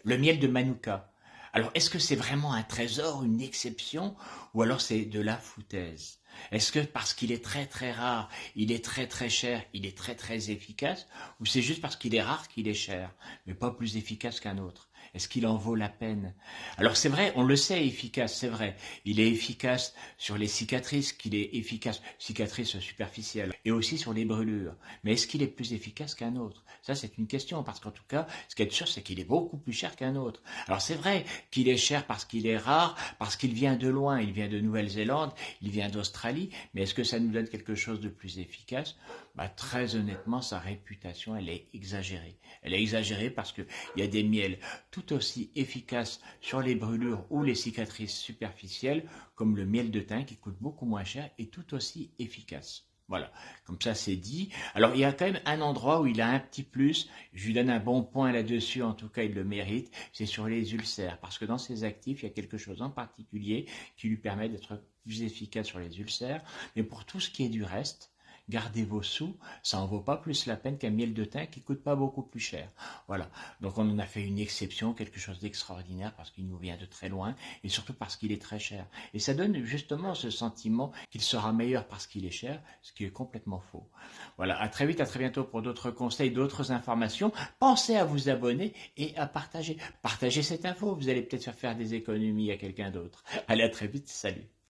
Le miel de Manuka. Alors, est-ce que c'est vraiment un trésor, une exception, ou alors c'est de la foutaise? Est-ce que parce qu'il est très très rare, il est très très cher, il est très très efficace, ou c'est juste parce qu'il est rare qu'il est cher, mais pas plus efficace qu'un autre? Est-ce qu'il en vaut la peine? Alors c'est vrai, on le sait efficace, c'est vrai. Il est efficace sur les cicatrices, qu'il est efficace, cicatrices superficielles, et aussi sur les brûlures. Mais est-ce qu'il est plus efficace qu'un autre? Ça c'est une question, parce qu'en tout cas, ce qui est sûr, c'est qu'il est beaucoup plus cher qu'un autre. Alors c'est vrai qu'il est cher parce qu'il est rare, parce qu'il vient de loin, il vient de Nouvelle-Zélande, il vient d'Australie, mais est-ce que ça nous donne quelque chose de plus efficace? Très honnêtement, sa réputation, elle est exagérée. Elle est exagérée parce qu'il y a des miels tout aussi efficaces sur les brûlures ou les cicatrices superficielles, comme le miel de thym qui coûte beaucoup moins cher et tout aussi efficace. Voilà, comme ça c'est dit. Alors il y a quand même un endroit où il a un petit plus, je lui donne un bon point là-dessus, en tout cas il le mérite, c'est sur les ulcères, parce que dans ses actifs, il y a quelque chose en particulier qui lui permet d'être plus efficace sur les ulcères, mais pour tout ce qui est du reste, gardez vos sous, ça en vaut pas plus la peine qu'un miel de thym qui coûte pas beaucoup plus cher. Voilà, donc on en a fait une exception, quelque chose d'extraordinaire parce qu'il nous vient de très loin et surtout parce qu'il est très cher. Et ça donne justement ce sentiment qu'il sera meilleur parce qu'il est cher, ce qui est complètement faux. Voilà, à très vite, à très bientôt pour d'autres conseils, d'autres informations. Pensez à vous abonner et à partager. Partagez cette info, vous allez peut-être faire des économies à quelqu'un d'autre. Allez, à très vite, salut.